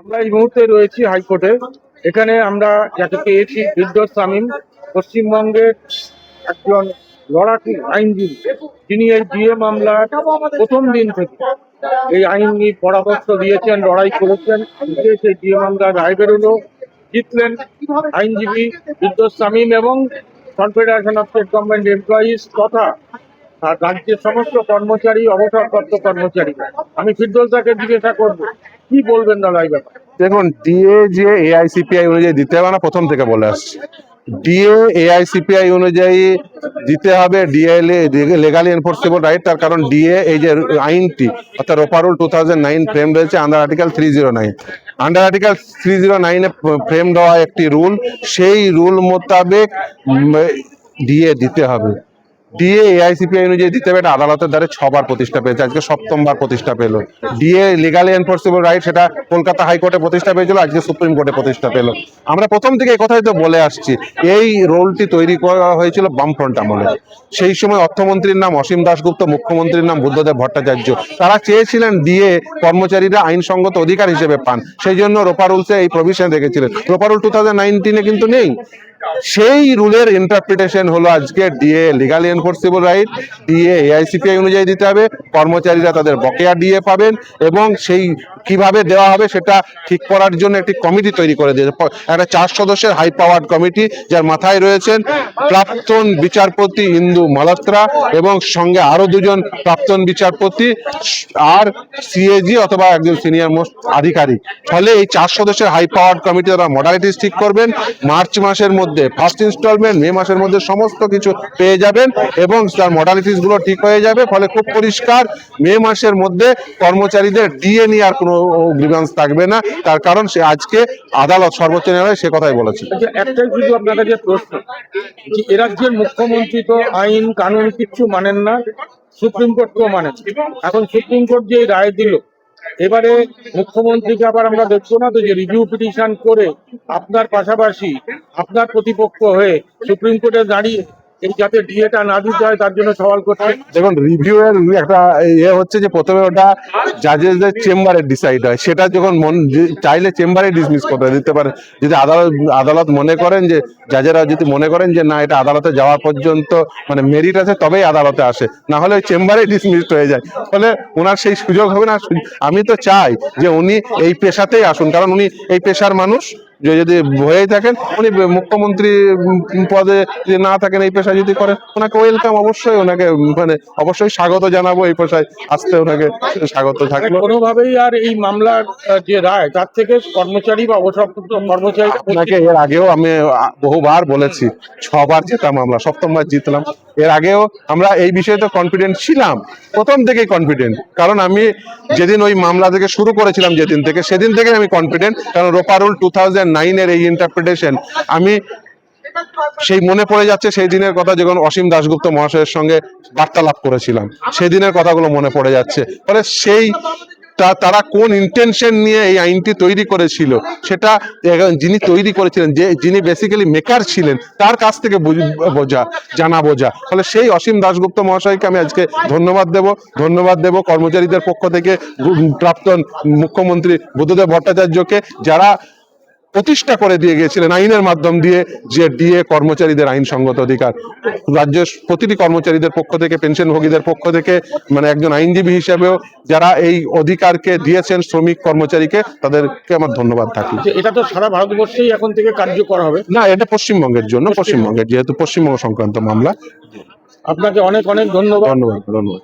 আমরা এই মুহূর্তে রয়েছি হাইকোর্টে। এখানে আমরা যাকে পেয়েছি ফিরদৌস শামীম, পশ্চিমবঙ্গের একজন লড়াকু আইনজীবী, যিনি এই ডিএ মামলার প্রথম দিন থেকে এই আইনি পরামর্শ দিয়েছেন, লড়াই করেছেন। সেই ডিএ মামলার রায় বেরোলো, জিতলেন আইনজীবী ফিরদৌস শামীম এবং confederation of state government employees তথা আর রাজ্যের সমস্ত কর্মচারী, অবসরপ্রাপ্ত কর্মচারী। আমি ফিরদৌসকে জিজ্ঞাসা করবো, কি বলবেন দাদা এই ব্যাপারে? দেখুন, ডিএ যে এআইসিপিআই অনুযায়ী দিতে হবে না, প্রথম থেকে বলে আসছি। ডিএ এআইসিপিআই অনুযায়ী দিতে হবে, ডিএ লিগালি এনফোর্সেবল রাইট। তার কারণ ডিএ এই যে আইনটি অর্থাৎ রোপা রুল 2009 ফ্রেম রয়েছে under article 309। Under article 309 frame দেওয়া একটি রুল, সেই রুল মোতাবেক ডিএ দিতে হবে। ডিএ এআইসিপিআই অনুযায়ী দিতে হবে। এটা আদালতের দ্বারা 6বার প্রতিষ্ঠা পেয়েছে, আজকে 7বার প্রতিষ্ঠা পেল। ডিএ লিগালি এনফোর্সেবল রাইট, সেটা কলকাতা হাইকোর্টে প্রতিষ্ঠা পেয়েছিল, আজকে সুপ্রিম কোর্টে প্রতিষ্ঠা পেল। আমরা প্রথম থেকে এই কথাই তো বলে আসছি, এই রোলটি তৈরি করা হয়েছিল বামফ্রন্ট আমলে। সেই সময় অর্থমন্ত্রীর নাম অসীম দাশগুপ্ত, মুখ্যমন্ত্রীর নাম বুদ্ধদেব ভট্টাচার্য। তারা চেয়েছিলেন ডিএ কর্মচারীরা আইনসঙ্গত অধিকার হিসেবে পান, সেই জন্য রোপা রুলসে এই প্রভিশন রেখেছিলেন। রোপা রুল 2019 কিন্তু নেই। সেই রুলের ইন্টারপ্রিটেশন হলো আজকে DA legally enforceable right. DA AICPI অনুযায়ী দিতে হবে, কর্মচারীরা তাদের বকেয়া ডিএ পাবেন এবং সেই কিভাবে দেওয়া হবে সেটা ঠিক করার জন্য একটি কমিটি তৈরি করে দিয়েছে, একটা 4 সদস্যের হাই পাওয়ার্ড কমিটি, যার মাথায় রয়েছেন প্রাক্তন বিচারপতি ইন্দু মালহোত্রা এবং সঙ্গে আরো 2জন প্রাক্তন বিচারপতি আর সিএজি অথবা একজন সিনিয়র মোস্ট আধিকারিক। ফলে এই 4 সদস্যের হাই পাওয়ার্ড কমিটি তারা মডালিটিস ঠিক করবেন। মার্চ মাসের মধ্যে ফার্স্ট ইনস্টলমেন্ট, মে মাসের মধ্যে সমস্ত কিছু পেয়ে যাবেন এবং তার মডালিটিস গুলো ঠিক হয়ে যাবে। ফলে খুব পরিষ্কার, মে মাসের মধ্যে কর্মচারীদের ডিএ নিয়ে আর কোনো গ্রিভান্স থাকবে না। তার কারণ সে আজকে আদালত, সর্বোচ্চ ন্যায়ালয় সে কথাই বলেছে। একটাই শুধু আপনার কাছে প্রশ্ন, যে এ রাজ্যের মুখ্যমন্ত্রী তো আইন কানুন কিচ্ছু মানেন না, সুপ্রিম কোর্টকেও মানেন। এখন সুপ্রিম কোর্ট যে রায় দিল, এবারে মুখ্যমন্ত্রীকে আবার আমরা দেখবো না তো যে রিভিউ পিটিশন করে আপনার পাশাপাশি আপনার প্রতিপক্ষ হয়ে সুপ্রিম কোর্টে দাঁড়িয়ে এই যাতে ডিএটা না দিতে হয় তার জন্য সওয়াল করতে? দেখুন, রিভিউ এর একটা ইয়ে হচ্ছে যে প্রথমে ওটা জাজেসদের চেম্বারে ডিসাইড হয়, সেটা যখন চাইলে চেম্বারে ডিসমিস করতে দিতে পারে। যদি আদালত মনে করেন যে, জাজেরা যদি মনে করেন যে না এটা আদালতে যাওয়া পর্যন্ত মানে মেরিট আছে, তবেই আদালতে আসে, না হলে ওই চেম্বারে ডিসমিসড হয়ে যায়। ফলে ওনার সেই সুযোগ হবে না। আমি তো চাই যে উনি এই পেশাতেই আসুন, কারণ উনি এই পেশার মানুষ। যদি হয়েই থাকেন, উনি মুখ্যমন্ত্রী পদে যদি না থাকেন, এই পেশা যদি করেন, ওনাকে ওয়েলকাম, অবশ্যই ওনাকে মানে অবশ্যই স্বাগত জানাবো, এই পেশায় আসতে ওনাকে স্বাগত থাকলো। কোনোভাবেই আর এই মামলার যে রায়, তার থেকে কর্মচারী বা অবসরপ্রাপ্ত কর্মচারী, আপনাকে এর আগেও আমি বহুবার বলেছি, 6বার জেতা মামলা, 7বার জিতলাম। এর আগেও আমরা এই বিষয়ে তো কনফিডেন্ট ছিলাম, প্রথম থেকেই কনফিডেন্ট। কারণ আমি যেদিন ওই মামলা থেকে শুরু করেছিলাম, যেদিন থেকে, সেদিন থেকে আমি কনফিডেন্ট। কারণ রোপা রুল 2009 এর এই ইন্টারপ্রিটেশন আমি সেই মনে পড়ে যাচ্ছে সেই দিনের কথা, যখন অসীম দাশগুপ্ত মহাশয়ের সঙ্গে বার্তালাপ করেছিলাম, সেই দিনের কথাগুলো মনে পড়ে যাচ্ছে। ফলে সেই তারা কোন ইন্টেনশন নিয়ে এই আইনটি তৈরি করেছিল, সেটা যিনি তৈরি করেছিলেন, যে যিনি বেসিক্যালি মেকার ছিলেন, তার কাছ থেকে জানা বোঝা। ফলে সেই অসীম দাশগুপ্ত মহাশয়কে আমি আজকে ধন্যবাদ দেব কর্মচারীদের পক্ষ থেকে, প্রাক্তন মুখ্যমন্ত্রী বুদ্ধদেব ভট্টাচার্যকে, যারা প্রতিষ্ঠা করে দিয়ে গিয়েছিলেন আইনের মাধ্যম দিয়ে যে ডিএ কর্মচারীদের আইনসঙ্গত অধিকার। রাজ্যের প্রতিটি কর্মচারীদের পক্ষ থেকে, পেনশনভোগীদের পক্ষ থেকে, মানে একজন আইনজীবী হিসেবেও যারা এই অধিকারকে দিয়েছেন শ্রমিক কর্মচারীকে, তাদেরকে আমার ধন্যবাদ থাকবে। এটা তো সারা ভারতবর্ষেই এখন থেকে কার্যকর হবে না, এটা পশ্চিমবঙ্গের জন্য, পশ্চিমবঙ্গের যেহেতু পশ্চিমবঙ্গ সংক্রান্ত মামলা। আপনাকে অনেক অনেক ধন্যবাদ। ধন্যবাদ।